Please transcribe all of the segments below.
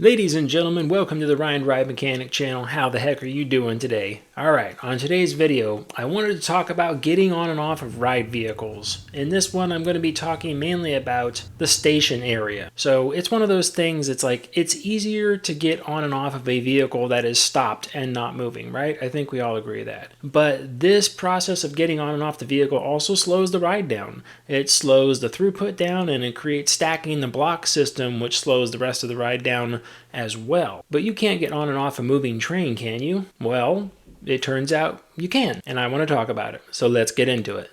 Ladies and gentlemen, welcome to the Ryan Ride Mechanic channel. How the heck are you doing today? Alright, on today's video, I wanted to talk about getting on and off of ride vehicles. In this one, I'm going to be talking mainly about the station area. So it's one of those things, it's easier to get on and off of a vehicle that is stopped and not moving, right? I think we all agree that. But this process of getting on and off the vehicle also slows the ride down. It slows the throughput down and it creates stacking the block system, which slows the rest of the ride down as well. But you can't get on and off a moving train, can you? Well, it turns out you can, and I want to talk about it. So let's get into it.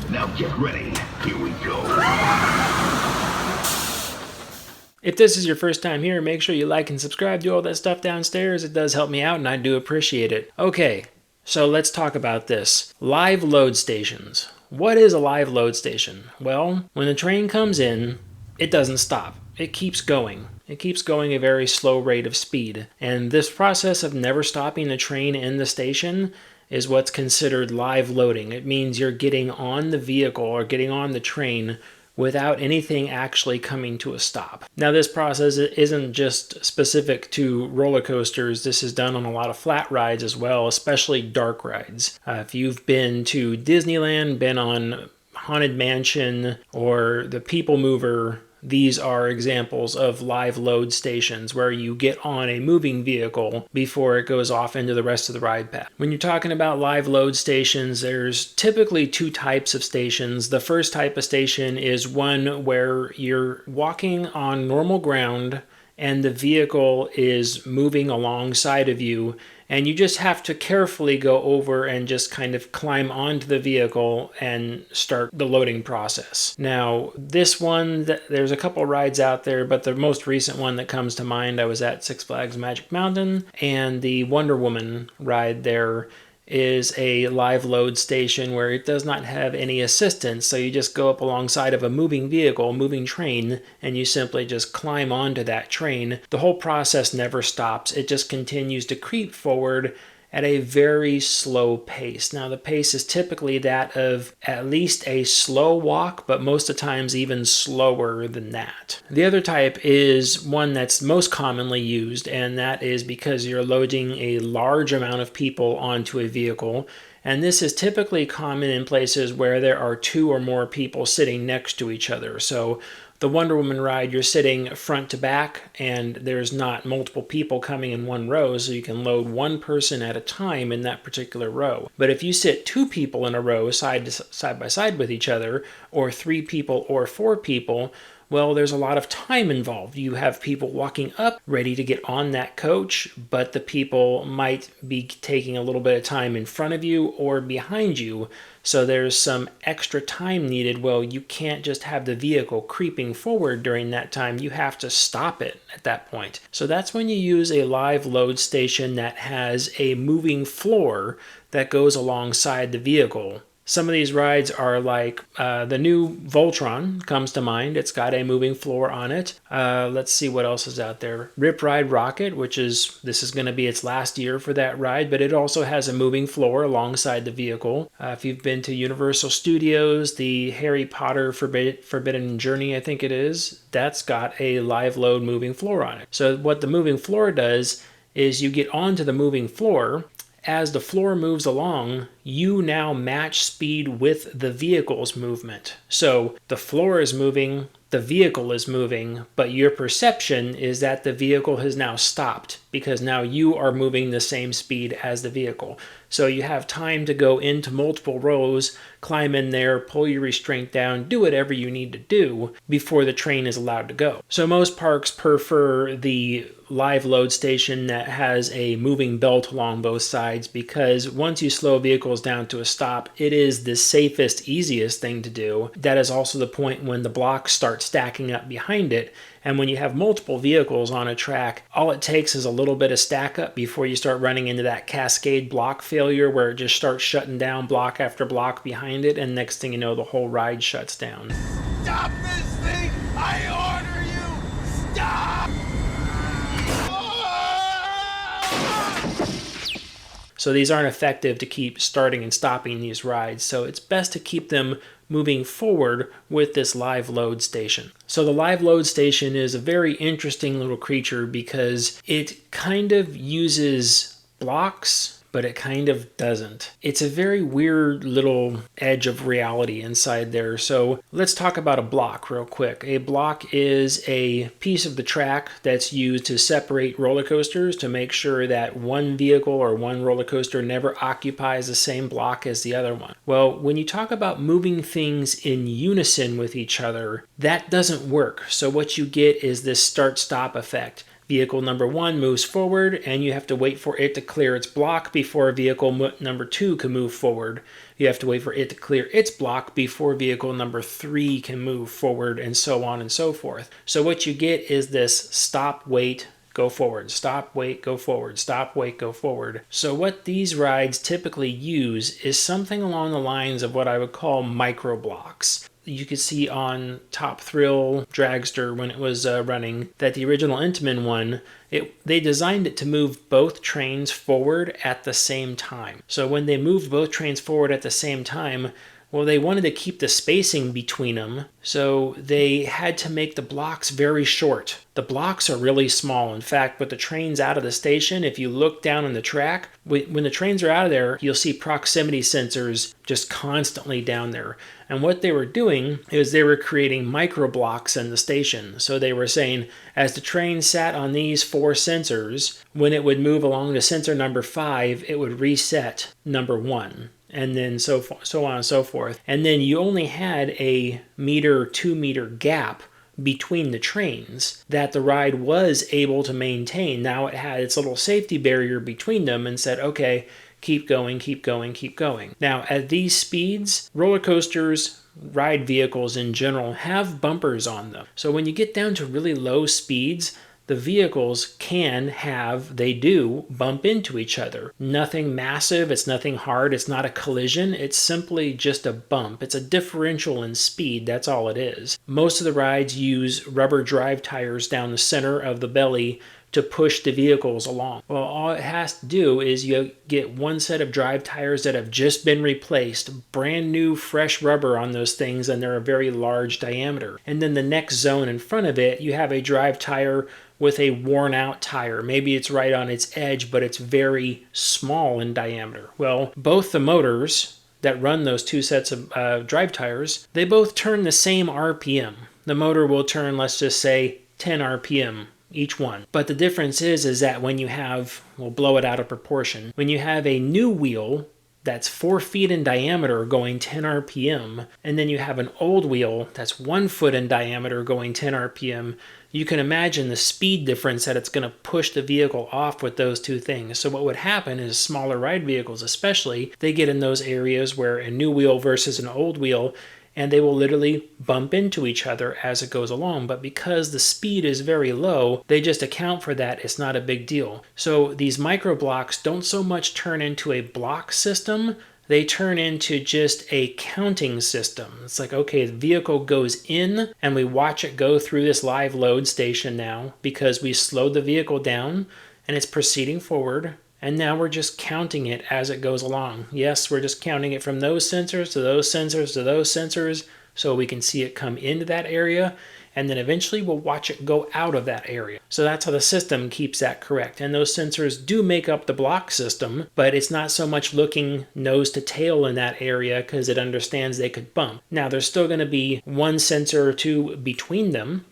Now get ready. Here we go. If this is your first time here, make sure you like and subscribe, do all that stuff downstairs. It does help me out, and I do appreciate it. Okay, so let's talk about this. Live load stations. What is a live load station? Well, when the train comes in, it doesn't stop. It keeps going. It keeps going a very slow rate of speed. And this process of never stopping the train in the station is what's considered live loading. It means you're getting on the vehicle or getting on the train without anything actually coming to a stop. Now, this process isn't just specific to roller coasters. This is done on a lot of flat rides as well, especially dark rides. If you've been to Disneyland, been on Haunted Mansion or the People Mover, these are examples of live load stations where you get on a moving vehicle before it goes off into the rest of the ride path. When you're talking about live load stations, there's typically two types of stations. The first type of station is one where you're walking on normal ground and the vehicle is moving alongside of you, and you just have to carefully go over and just kind of climb onto the vehicle and start the loading process. Now, this one, there's a couple rides out there, but the most recent one that comes to mind, I was at Six Flags Magic Mountain, and the Wonder Woman ride there is a live load station where it does not have any assistance. So you just go up alongside of a moving vehicle, moving train, and you simply just climb onto that train. The whole process never stops. It just continues to creep forward at a very slow pace. Now, the pace is typically that of at least a slow walk, but most of the times even slower than that. The other type is one that's most commonly used, and that is because you're loading a large amount of people onto a vehicle. And this is typically common in places where there are two or more people sitting next to each other. So the Wonder Woman ride, you're sitting front to back, and there's not multiple people coming in one row, so you can load one person at a time in that particular row. But if you sit two people in a row side by side with each other, or three people or four people, well, there's a lot of time involved. You have people walking up ready to get on that coach, but the people might be taking a little bit of time in front of you or behind you. So there's some extra time needed. Well, you can't just have the vehicle creeping forward during that time. You have to stop it at that point. So that's when you use a live load station that has a moving floor that goes alongside the vehicle. Some of these rides are like the new Voltron comes to mind. It's got a moving floor on it. Let's see what else is out there. Rip Ride Rocket, this is going to be its last year for that ride, but it also has a moving floor alongside the vehicle. If you've been to Universal Studios, the Harry Potter Forbidden Journey, I think it is, that's got a live load moving floor on it. So what the moving floor does is you get onto the moving floor. As the floor moves along, you now match speed with the vehicle's movement. So the floor is moving, the vehicle is moving, but your perception is that the vehicle has now stopped because now you are moving the same speed as the vehicle. So you have time to go into multiple rows, climb in there, pull your restraint down, do whatever you need to do before the train is allowed to go. So most parks prefer the live load station that has a moving belt along both sides, because once you slow vehicles down to a stop, it is the safest, easiest thing to do. That is also the point when the blocks start stacking up behind it. And when you have multiple vehicles on a track, all it takes is a little bit of stack up before you start running into that cascade block failure where it just starts shutting down block after block behind it, and next thing you know, the whole ride shuts down. Stop this thing! I order you! Stop! So these aren't effective to keep starting and stopping these rides. So it's best to keep them moving forward with this live load station. So the live load station is a very interesting little creature because it kind of uses blocks, but it kind of doesn't. It's a very weird little edge of reality inside there. So let's talk about a block real quick. A block is a piece of the track that's used to separate roller coasters to make sure that one vehicle or one roller coaster never occupies the same block as the other one. Well, when you talk about moving things in unison with each other, that doesn't work. So what you get is this start-stop effect. Vehicle number 1 moves forward, and you have to wait for it to clear its block before vehicle number 2 can move forward. You have to wait for it to clear its block before vehicle number 3 can move forward, and so on and so forth. So what you get is this stop, wait, go forward, stop, wait, go forward, stop, wait, go forward. So what these rides typically use is something along the lines of what I would call micro blocks. You could see on Top Thrill Dragster when it was running that the original Intamin one, they designed it to move both trains forward at the same time. So when they moved both trains forward at the same time, well, they wanted to keep the spacing between them, so they had to make the blocks very short. The blocks are really small. In fact, with the trains out of the station, if you look down on the track, when the trains are out of there, you'll see proximity sensors just constantly down there. And what they were doing is they were creating micro blocks in the station. So they were saying, as the train sat on these 4 sensors, when it would move along to sensor number 5, it would reset number 1. And then so on and so forth. And then you only had a 2-meter gap between the trains that the ride was able to maintain. Now it had its little safety barrier between them and said, okay, keep going, keep going, keep going. Now at these speeds, roller coasters, ride vehicles in general have bumpers on them. So when you get down to really low speeds, the vehicles they do bump into each other. Nothing massive, it's nothing hard, it's not a collision, it's simply just a bump. It's a differential in speed, that's all it is. Most of the rides use rubber drive tires down the center of the belly to push the vehicles along. Well, all it has to do is you get one set of drive tires that have just been replaced, brand new fresh rubber on those things, and they're a very large diameter. And then the next zone in front of it, you have a drive tire with a worn out tire. Maybe it's right on its edge, but it's very small in diameter. Well, both the motors that run those 2 sets of drive tires, they both turn the same RPM. The motor will turn, let's just say, 10 RPM each one. But the difference is that when you have, we'll blow it out of proportion, when you have a new wheel that's 4 feet in diameter going 10 RPM, and then you have an old wheel that's 1 foot in diameter going 10 RPM, you can imagine the speed difference that it's going to push the vehicle off with those 2 things. So what would happen is smaller ride vehicles especially, they get in those areas where a new wheel versus an old wheel, and they will literally bump into each other as it goes along. But because the speed is very low, they just account for that. It's not a big deal. So these micro blocks don't so much turn into a block system, they turn into just a counting system. It's like, okay, the vehicle goes in and we watch it go through this live load station now because we slowed the vehicle down and it's proceeding forward. And now we're just counting it as it goes along. Yes, we're just counting it from those sensors to those sensors to those sensors so we can see it come into that area. And then eventually we'll watch it go out of that area. So that's how the system keeps that correct. And those sensors do make up the block system, but it's not so much looking nose to tail in that area because it understands they could bump. Now there's still going to be 1 sensor or 2 between them.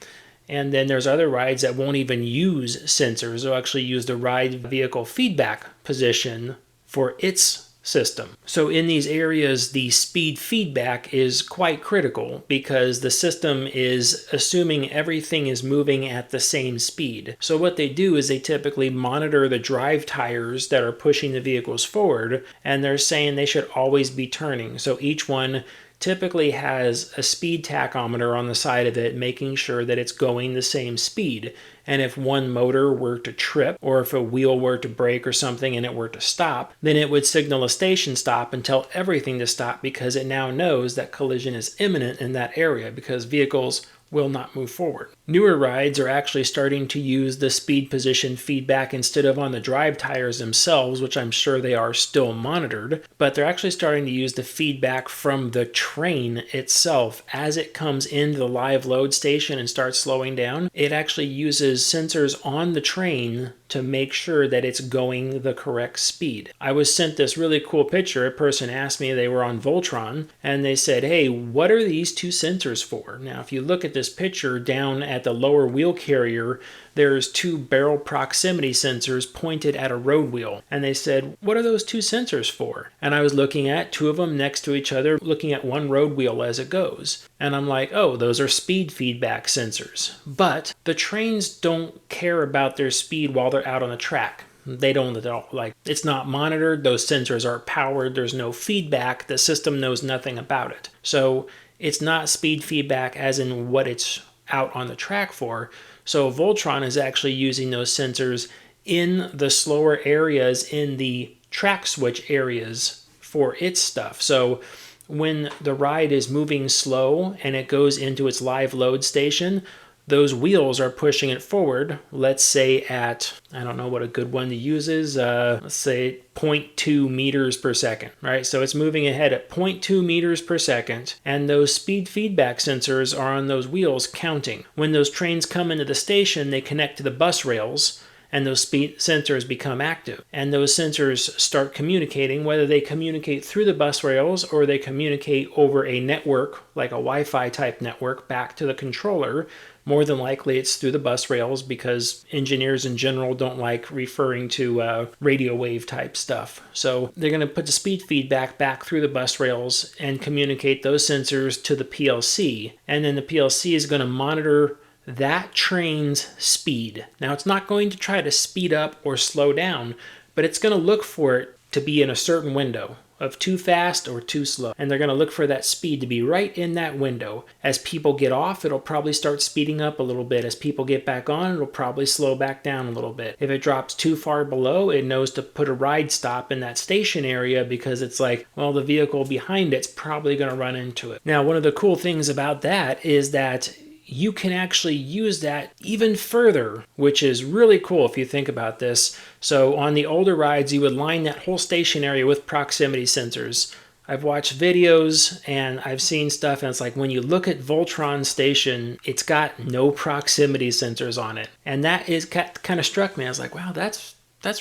And then there's other rides that won't even use sensors. They'll actually use the ride vehicle feedback position for its system. So in these areas, the speed feedback is quite critical because the system is assuming everything is moving at the same speed. So what they do is they typically monitor the drive tires that are pushing the vehicles forward, and they're saying they should always be turning. So each one typically has a speed tachometer on the side of it, making sure that it's going the same speed. And if one motor were to trip, or if a wheel were to break or something and it were to stop, then it would signal a station stop and tell everything to stop because it now knows that collision is imminent in that area because vehicles will not move forward. Newer rides are actually starting to use the speed position feedback instead of on the drive tires themselves, which I'm sure they are still monitored, but they're actually starting to use the feedback from the train itself as it comes into the live load station and starts slowing down. It actually uses sensors on the train to make sure that it's going the correct speed. I was sent this really cool picture. A person asked me, they were on Voltron, and they said, hey, what are these two sensors for? Now, if you look at this picture down at the lower wheel carrier, there's two barrel proximity sensors pointed at a road wheel. And they said, what are those two sensors for? And I was looking at two of them next to each other, looking at one road wheel as it goes. And I'm like, oh, those are speed feedback sensors. But the trains don't care about their speed while they're out on the track. They don't at all. Like, it's not monitored. Those sensors aren't powered. There's no feedback. The system knows nothing about it. So it's not speed feedback as in what it's out on the track for. So Voltron is actually using those sensors in the slower areas, in the track switch areas for its stuff. So when the ride is moving slow and it goes into its live load station, those wheels are pushing it forward, let's say at, I don't know what a good one to use is, let's say 0.2 meters per second, right? So it's moving ahead at 0.2 meters per second, and those speed feedback sensors are on those wheels counting. When those trains come into the station, they connect to the bus rails, and those speed sensors become active. And those sensors start communicating, whether they communicate through the bus rails or they communicate over a network, like a Wi-Fi type network, back to the controller. More than likely it's through the bus rails because engineers in general don't like referring to radio wave type stuff. So they're going to put the speed feedback back through the bus rails and communicate those sensors to the PLC. And then the PLC is going to monitor that train's speed. Now, it's not going to try to speed up or slow down, but it's going to look for it to be in a certain window of too fast or too slow. And they're going to look for that speed to be right in that window. As people get off, it'll probably start speeding up a little bit. As people get back on, it'll probably slow back down a little bit. If it drops too far below, it knows to put a ride stop in that station area because it's like, well, the vehicle behind it's probably going to run into it. Now, one of the cool things about that is that you can actually use that even further, which is really cool if you think about this. So on the older rides, you would line that whole station area with proximity sensors. I've watched videos and I've seen stuff, and it's like when you look at Voltron Station, it's got no proximity sensors on it. And that is kind of struck me. I was like, wow, that's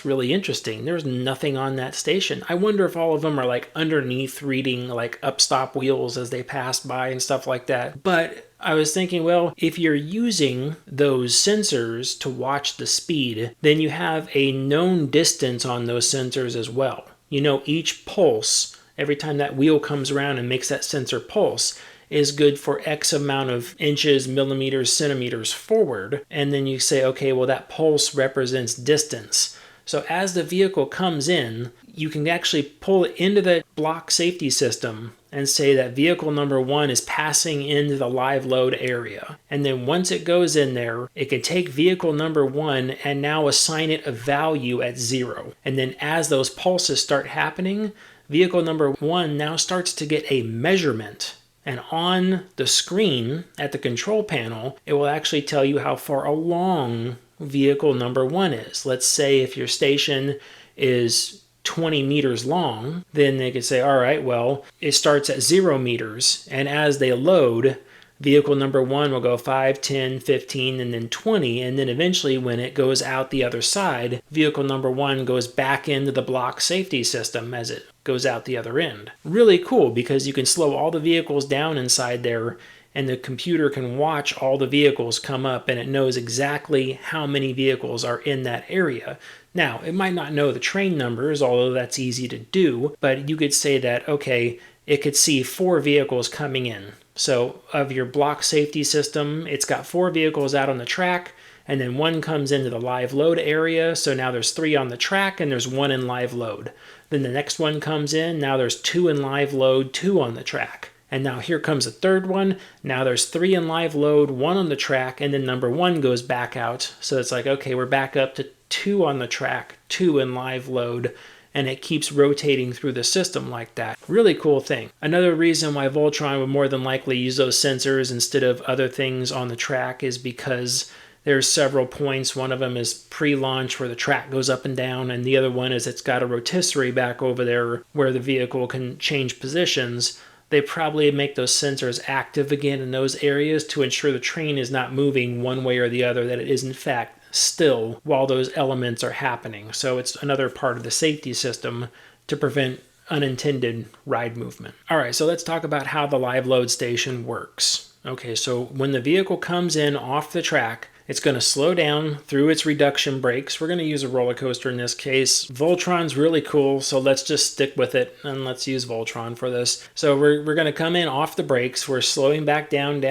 really interesting. There's nothing on that station. I wonder if all of them are like underneath reading like upstop wheels as they pass by and stuff like that. But I was thinking, well, if you're using those sensors to watch the speed, then you have a known distance on those sensors as well. You know, each pulse, every time that wheel comes around and makes that sensor pulse, is good for X amount of inches, millimeters, centimeters forward. And then you say, okay, well, that pulse represents distance. So as the vehicle comes in, you can actually pull it into the block safety system and say that vehicle number 1 is passing into the live load area. And then once it goes in there, it can take vehicle number 1 and now assign it a value at 0. And then as those pulses start happening, vehicle number 1 now starts to get a measurement. And on the screen at the control panel, it will actually tell you how far along vehicle number 1 is. Let's say if your station is 20 meters long, then they could say, all right, well, it starts at 0 meters. And as they load, vehicle number 1 will go 5, 10, 15, and then 20. And then eventually when it goes out the other side, vehicle number 1 goes back into the block safety system as it goes out the other end. Really cool because you can slow all the vehicles down inside there and the computer can watch all the vehicles come up and it knows exactly how many vehicles are in that area. Now, it might not know the train numbers, although that's easy to do, but you could say that, okay, it could see 4 vehicles coming in. So of your block safety system, it's got 4 vehicles out on the track, and then 1 comes into the live load area, so now there's 3 on the track and there's 1 in live load. Then the next one comes in, now there's 2 in live load, 2 on the track. And now here comes a third one. Now there's 3 in live load, 1 on the track, and then number 1 goes back out. So it's like, okay, we're back up to 2 on the track, 2 in live load, and it keeps rotating through the system like that. Really cool thing. Another reason why Voltron would more than likely use those sensors instead of other things on the track is because there's several points. One of them is pre-launch where the track goes up and down, and the other one is it's got a rotisserie back over there where the vehicle can change positions. They probably make those sensors active again in those areas to ensure the train is not moving one way or the other, that it is in fact still while those elements are happening. So it's another part of the safety system to prevent unintended ride movement. All right, so let's talk about how the live load station works. Okay, so when the vehicle comes in off the track, it's going to slow down through its reduction brakes. We're going to use a roller coaster in this case. Voltron's really cool, so let's just stick with it and let's use Voltron for this. So we're going to come in off the brakes. We're slowing back down,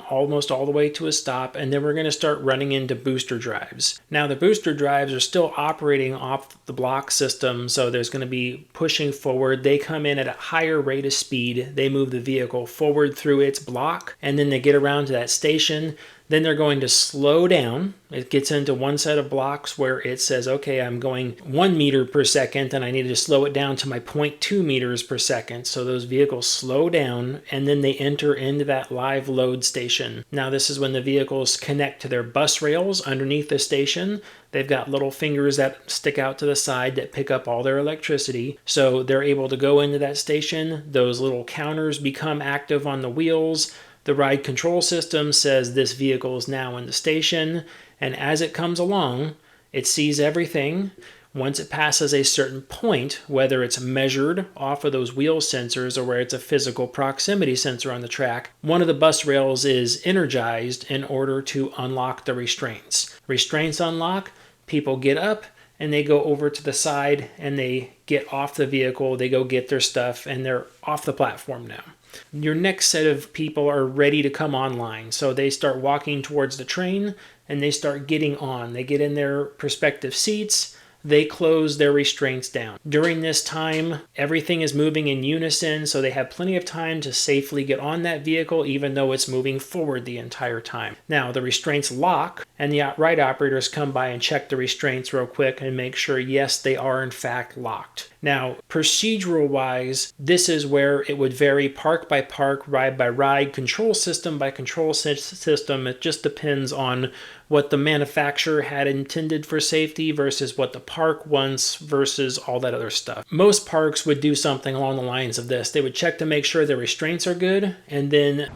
almost all the way to a stop, and then we're going to start running into booster drives. Now the booster drives are still operating off the block system, so there's going to be pushing forward. They come in at a higher rate of speed. They move the vehicle forward through its block, and then they get around to that station. Then they're going to slow down. It gets into one set of blocks where it says, okay, I'm going 1 meter per second and I need to slow it down to my 0.2 meters per second. So those vehicles slow down and then they enter into that live load station. Now this is when the vehicles connect to their bus rails underneath the station. They've got little fingers that stick out to the side that pick up all their electricity. So they're able to go into that station. Those little counters become active on the wheels. The ride control system says this vehicle is now in the station, and as it comes along, it sees everything. Once it passes a certain point, whether it's measured off of those wheel sensors or where it's a physical proximity sensor on the track, one of the bus rails is energized in order to unlock the restraints. Restraints unlock, people get up, and they go over to the side and they get off the vehicle, they go get their stuff, and they're off the platform now. Your next set of people are ready to come online. So they start walking towards the train and they start getting on. They get in their respective seats. They close their restraints down. During this time, everything is moving in unison, so they have plenty of time to safely get on that vehicle, even though it's moving forward the entire time. Now, the restraints lock, and the ride operators come by and check the restraints real quick and make sure, yes, they are in fact locked. Now, procedural-wise, this is where it would vary park by park, ride by ride, control system by control system. It just depends on what the manufacturer had intended for safety versus what the park wants versus all that other stuff. Most parks would do something along the lines of this. They would check to make sure the restraints are good, and then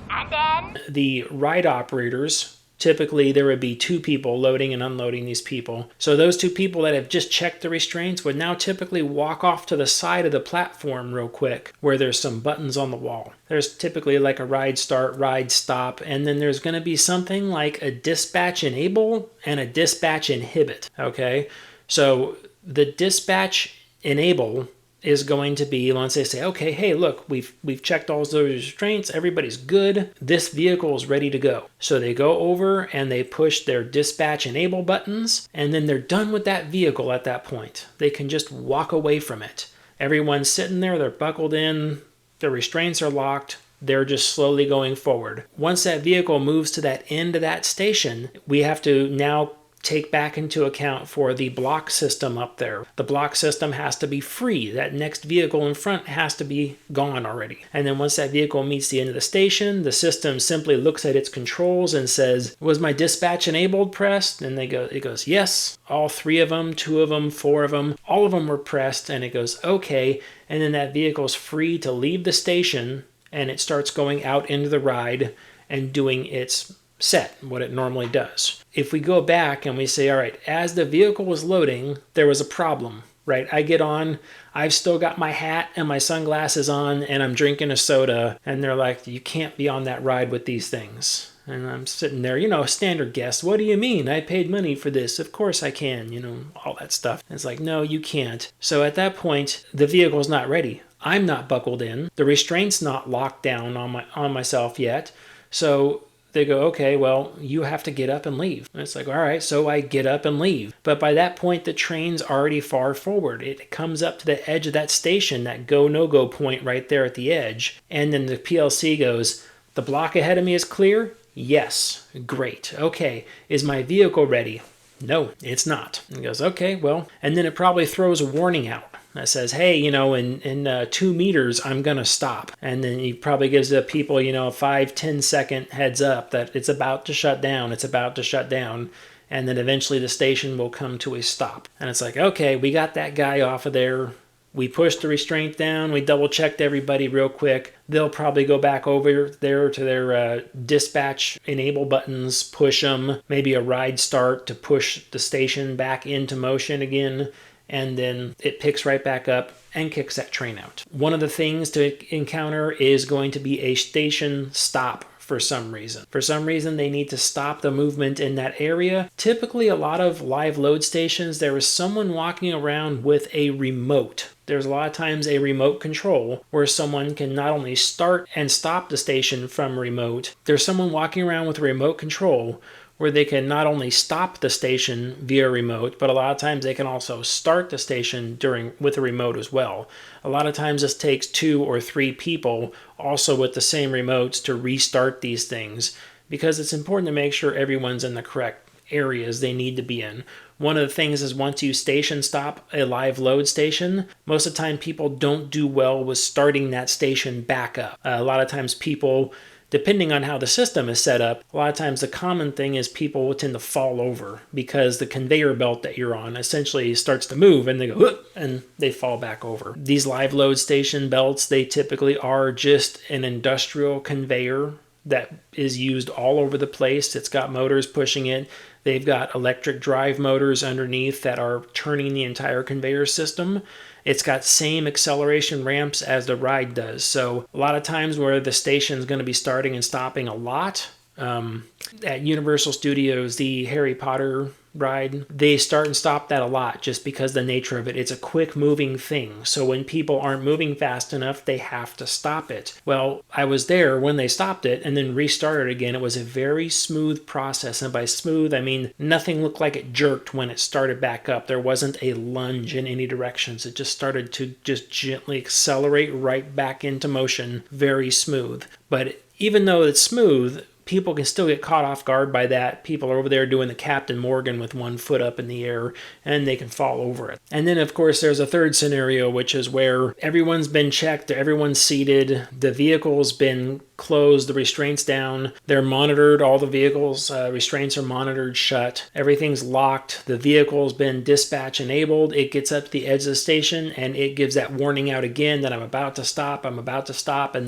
the ride operators, typically there would be 2 people loading and unloading these people. So those 2 people that have just checked the restraints would now typically walk off to the side of the platform real quick where there's some buttons on the wall. There's typically like a ride start, ride stop, and then there's going to be something like a dispatch enable and a dispatch inhibit. Okay, so the dispatch enable is going to be once they say, okay, hey, look, we've checked all those restraints, everybody's good, this vehicle is ready to go. So they go over and they push their dispatch enable buttons, and then they're done with that vehicle at that point. They can just walk away from it. Everyone's sitting there, they're buckled in, their restraints are locked, they're just slowly going forward. Once that vehicle moves to that end of that station, we have to now take back into account for the block system up there. The block system has to be free. That next vehicle in front has to be gone already. And then once that vehicle meets the end of the station, the system simply looks at its controls and says, was my dispatch enabled pressed? And it goes, yes. All 3 of them, 2 of them, 4 of them, all of them were pressed, and it goes, okay. And then that vehicle's free to leave the station, and it starts going out into the ride and doing its set, what it normally does. If we go back and we say, all right, as the vehicle was loading, there was a problem, right? I get on, I've still got my hat and my sunglasses on, and I'm drinking a soda, and they're like, you can't be on that ride with these things. And I'm sitting there, standard guest, what do you mean? I paid money for this. Of course I can, all that stuff. And it's like, no, you can't. So at that point, the vehicle's not ready. I'm not buckled in. The restraint's not locked down on myself yet. So they go, okay, well, you have to get up and leave. And it's like, all right, so I get up and leave. But by that point, the train's already far forward. It comes up to the edge of that station, that go, no-go point right there at the edge. And then the PLC goes, the block ahead of me is clear? Yes. Great. Okay. Is my vehicle ready? No, it's not. And it goes, okay, well, and then it probably throws a warning out. that says, hey, in 2 meters, I'm going to stop. And then he probably gives the people, a 5-10 second heads up that it's about to shut down. It's about to shut down. And then eventually the station will come to a stop. And it's like, okay, we got that guy off of there. We pushed the restraint down. We double checked everybody real quick. They'll probably go back over there to their dispatch enable buttons, push them, maybe a ride start to push the station back into motion again. And then it picks right back up and kicks that train out. One of the things to encounter is going to be a station stop for some reason. For some reason, they need to stop the movement in that area. Typically, a lot of live load stations, there is someone walking around with a remote. There's a lot of times a remote control where someone can not only start and stop the station from remote, there's someone walking around with a remote control where they can not only stop the station via remote, but a lot of times they can also start the station with a remote as well. A lot of times this takes 2 or 3 people also with the same remotes to restart these things, because it's important to make sure everyone's in the correct areas they need to be in. One of the things is once you station stop a live load station, most of the time people don't do well with starting that station back up. A lot of times people, depending on how the system is set up, a lot of times the common thing is people will tend to fall over because the conveyor belt that you're on essentially starts to move and they go, whoop, and they fall back over. These live load station belts, they typically are just an industrial conveyor that is used all over the place. It's got motors pushing it. They've got electric drive motors underneath that are turning the entire conveyor system. It's got same acceleration ramps as the ride does. So a lot of times where the station is going to be starting and stopping a lot, at Universal Studios, the Harry Potter ride, they start and stop that a lot just because the nature of it. It's a quick moving thing. So when people aren't moving fast enough, they have to stop it. Well, I was there when they stopped it and then restarted again. It was a very smooth process. And by smooth, I mean nothing looked like it jerked when it started back up. There wasn't a lunge in any directions. It just started to just gently accelerate right back into motion. Very smooth. But even though it's smooth, people can still get caught off guard by that. People are over there doing the Captain Morgan with one foot up in the air, and they can fall over it. And then, of course, there's a third scenario, which is where everyone's been checked, everyone's seated, the vehicle's been closed, the restraints down, they're monitored, all the vehicles' restraints are monitored shut, everything's locked, the vehicle's been dispatch enabled, it gets up to the edge of the station, and it gives that warning out again that I'm about to stop, and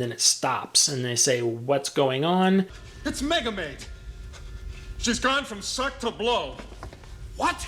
then it stops. And they say, what's going on? It's Megamaid. She's gone from suck to blow. What?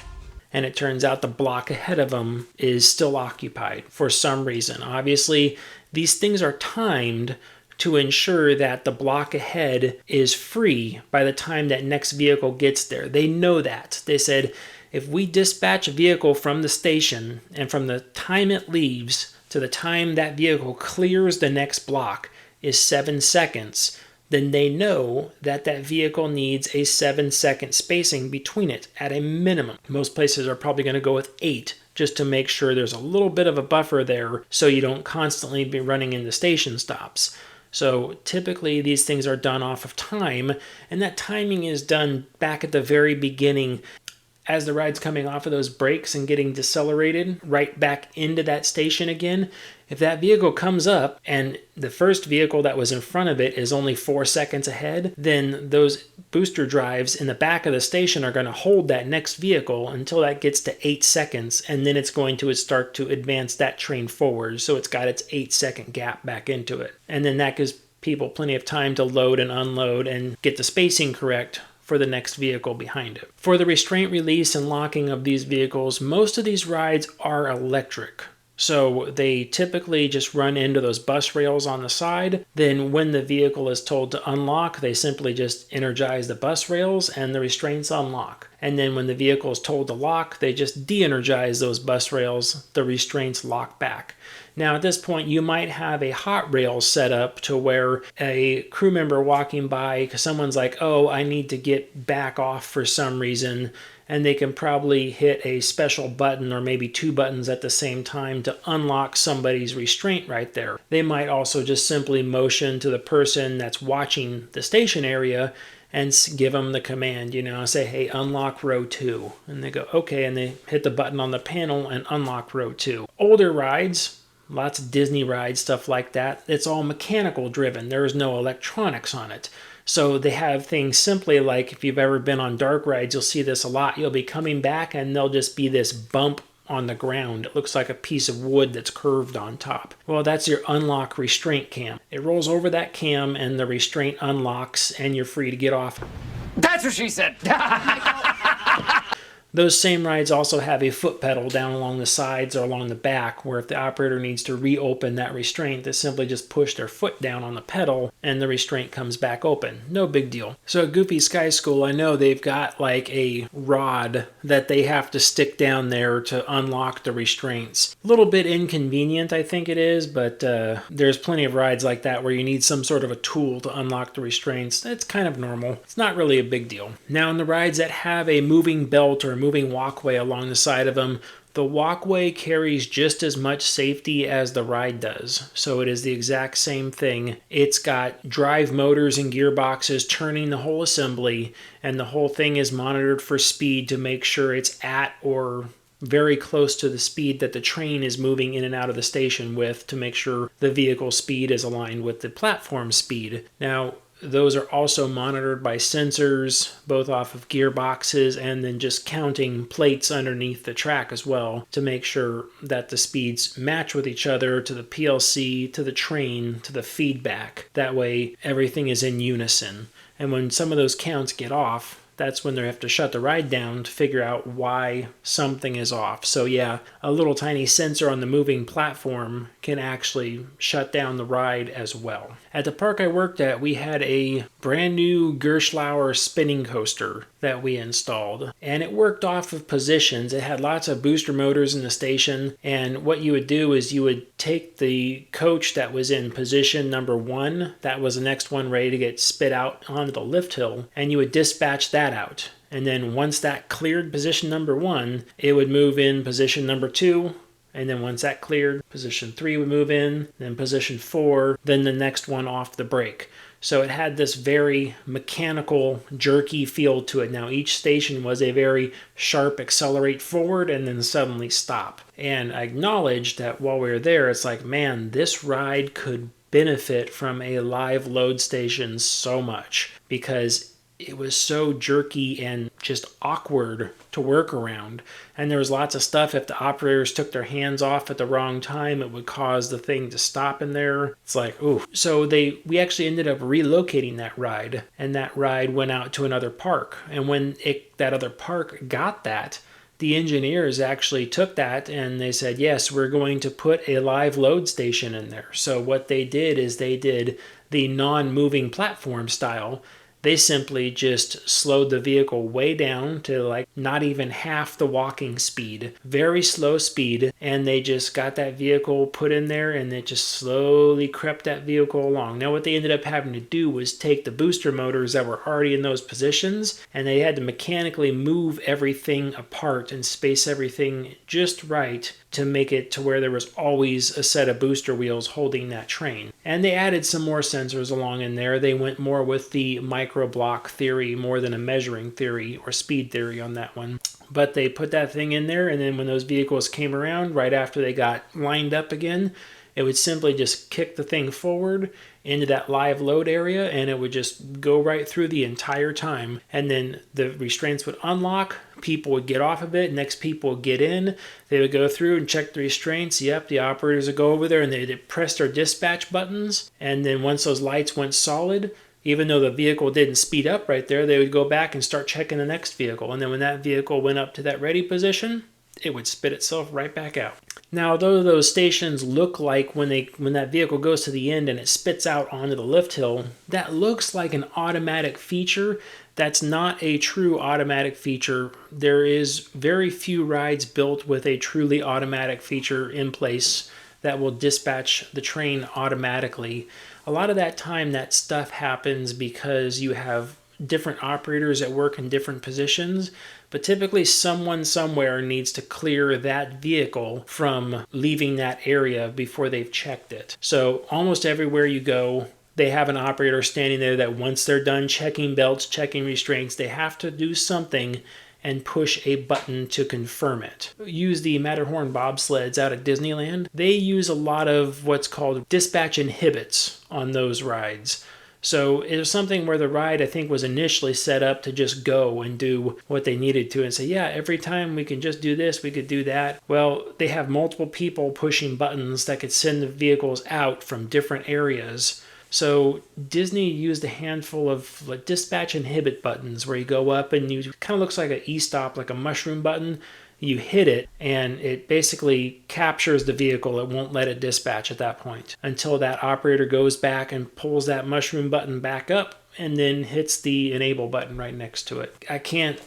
And it turns out the block ahead of them is still occupied for some reason. Obviously, these things are timed to ensure that the block ahead is free by the time that next vehicle gets there. They know that. They said, if we dispatch a vehicle from the station and from the time it leaves to the time that vehicle clears the next block is 7 seconds, then they know that that vehicle needs a 7-second spacing between it at a minimum. Most places are probably going to go with 8 just to make sure there's a little bit of a buffer there so you don't constantly be running into station stops. So typically these things are done off of time, and that timing is done back at the very beginning as the ride's coming off of those brakes and getting decelerated right back into that station again. If that vehicle comes up and the first vehicle that was in front of it is only 4 seconds ahead, then those booster drives in the back of the station are going to hold that next vehicle until that gets to 8 seconds, and then it's going to start to advance that train forward. So it's got its 8-second gap back into it. And then that gives people plenty of time to load and unload and get the spacing correct for the next vehicle behind it. For the restraint release and locking of these vehicles, most of these rides are electric. So they typically just run into those bus rails on the side. Then when the vehicle is told to unlock, they simply just energize the bus rails and the restraints unlock. And then when the vehicle is told to lock, they just de-energize those bus rails, the restraints lock back. Now at this point you might have a hot rail set up to where a crew member walking by, because someone's like, oh, I need to get back off for some reason, and they can probably hit a special button or maybe 2 buttons at the same time to unlock somebody's restraint right there. They might also just simply motion to the person that's watching the station area and give them the command, say, hey, unlock row 2. And they go, okay, and they hit the button on the panel and unlock row 2. Older rides, lots of Disney rides, stuff like that, it's all mechanical driven. There's no electronics on it. So they have things simply like, if you've ever been on dark rides, you'll see this a lot. You'll be coming back and there'll just be this bump on the ground. It looks like a piece of wood that's curved on top. Well, that's your unlock restraint cam. It rolls over that cam and the restraint unlocks and you're free to get off. That's what she said. Those same rides also have a foot pedal down along the sides or along the back, where if the operator needs to reopen that restraint, they simply just push their foot down on the pedal and the restraint comes back open. No big deal. So at Goofy Sky School, I know they've got like a rod that they have to stick down there to unlock the restraints. A little bit inconvenient, I think it is, but there's plenty of rides like that where you need some sort of a tool to unlock the restraints. It's kind of normal. It's not really a big deal. Now in the rides that have a moving belt or moving walkway along the side of them, the walkway carries just as much safety as the ride does. So it is the exact same thing. It's got drive motors and gearboxes turning the whole assembly, and the whole thing is monitored for speed to make sure it's at or very close to the speed that the train is moving in and out of the station with, to make sure the vehicle speed is aligned with the platform speed. Now, those are also monitored by sensors, both off of gearboxes and then just counting plates underneath the track as well, to make sure that the speeds match with each other, to the PLC, to the train, to the feedback. That way everything is in unison. And when some of those counts get off, that's when they have to shut the ride down to figure out why something is off. So yeah, a little tiny sensor on the moving platform can actually shut down the ride as well. At the park I worked at, we had a brand new Gerschlauer spinning coaster that we installed, and it worked off of positions. It had lots of booster motors in the station, and what you would do is you would take the coach that was in position number 1, that was the next one ready to get spit out onto the lift hill, and you would dispatch that out. And then once that cleared position number 1, it would move in position number 2, and then once that cleared, position 3 would move in, then position 4, then the next one off the brake. So it had this very mechanical, jerky feel to it. Now each station was a very sharp accelerate forward and then suddenly stop. And I acknowledged that while we were there, it's like, man, this ride could benefit from a live load station so much, because it was so jerky and just awkward to work around. And there was lots of stuff, if the operators took their hands off at the wrong time, it would cause the thing to stop in there. It's like, ooh. So we actually ended up relocating that ride, and that ride went out to another park. And when that other park got that, the engineers actually took that and they said, yes, we're going to put a live load station in there. So what they did is they did the non-moving platform style. They simply just slowed the vehicle way down to like not even half the walking speed, very slow speed, and they just got that vehicle put in there and it just slowly crept that vehicle along. Now what they ended up having to do was take the booster motors that were already in those positions, and they had to mechanically move everything apart and space everything just right to make it to where there was always a set of booster wheels holding that train. And they added some more sensors along in there. They went more with the micro block theory more than a measuring theory or speed theory on that one. But they put that thing in there, and then when those vehicles came around, right after they got lined up again, it would simply just kick the thing forward into that live load area, and it would just go right through the entire time. And then the restraints would unlock, people would get off of it, next people would get in, they would go through and check the restraints. Yep, the operators would go over there and they'd press their dispatch buttons, and then once those lights went solid, even though the vehicle didn't speed up right there, they would go back and start checking the next vehicle. And then when that vehicle went up to that ready position, it would spit itself right back out. Now, although those stations look like when that vehicle goes to the end and it spits out onto the lift hill, that looks like an automatic feature. That's not a true automatic feature. There is very few rides built with a truly automatic feature in place that will dispatch the train automatically. A lot of that time that stuff happens because you have different operators that work in different positions, but typically someone somewhere needs to clear that vehicle from leaving that area before they've checked it. So almost everywhere you go, they have an operator standing there that once they're done checking belts, checking restraints, they have to do something and push a button to confirm it. Use the Matterhorn bobsleds out at Disneyland. They use a lot of what's called dispatch inhibits on those rides. So it was something where the ride, I think, was initially set up to just go and do what they needed to and say, yeah, every time we can just do this, we could do that. Well, they have multiple people pushing buttons that could send the vehicles out from different areas. So Disney used a handful of like dispatch inhibit buttons where you go up and you kind of looks like an e-stop, like a mushroom button. You hit it and it basically captures the vehicle. It won't let it dispatch at that point until that operator goes back and pulls that mushroom button back up and then hits the enable button right next to it. I can't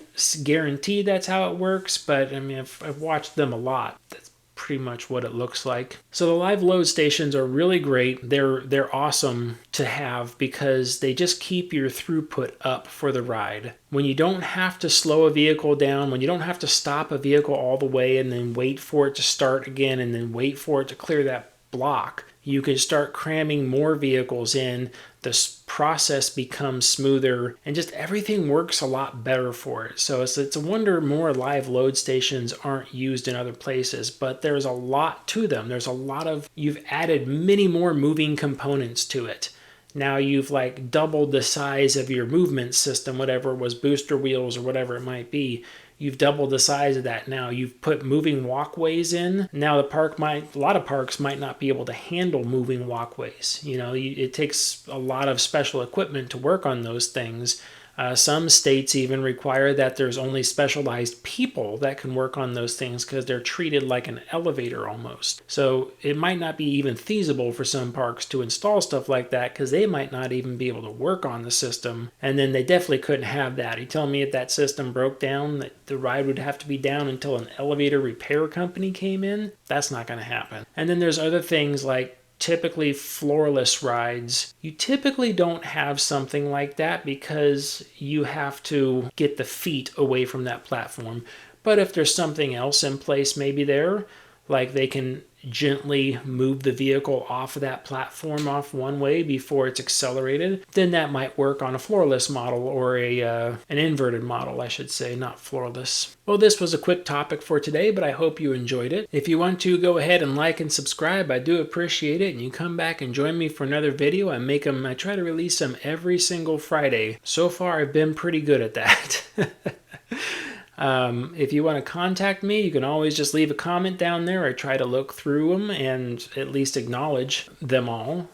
guarantee that's how it works, but I mean, I've watched them a lot. That's pretty much what it looks like. So the live load stations are really great. They're awesome to have because they just keep your throughput up for the ride. When you don't have to slow a vehicle down, when you don't have to stop a vehicle all the way and then wait for it to start again and then wait for it to clear that block, you can start cramming more vehicles in. This process becomes smoother and just everything works a lot better for it. So it's a wonder more live load stations aren't used in other places, but there's a lot to them. There's a lot of, you've added many more moving components to it. Now you've like doubled the size of your movement system, whatever it was, booster wheels or whatever it might be. You've doubled the size of that now. You've put moving walkways in. Now a lot of parks might not be able to handle moving walkways. You know, it takes a lot of special equipment to work on those things. Some states even require that there's only specialized people that can work on those things because they're treated like an elevator almost. So it might not be even feasible for some parks to install stuff like that because they might not even be able to work on the system. And then they definitely couldn't have that. You tell me if that system broke down that the ride would have to be down until an elevator repair company came in? That's not going to happen. And then there's other things like typically floorless rides. You typically don't have something like that because you have to get the feet away from that platform. But if there's something else in place maybe there, like they can gently move the vehicle off of that platform off one way before it's accelerated, then that might work on a floorless model or an inverted model, I should say, not floorless. Well, this was a quick topic for today, but I hope you enjoyed it. If you want to, go ahead and like and subscribe. I do appreciate it. And you come back and join me for another video. I try to release them every single Friday. So far, I've been pretty good at that. If you want to contact me, you can always just leave a comment down there. I try to look through them and at least acknowledge them all.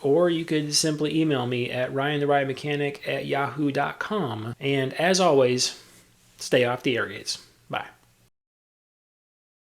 Or you could simply email me at ryantheridermechanic@yahoo.com. And as always, stay off the air gates. Bye.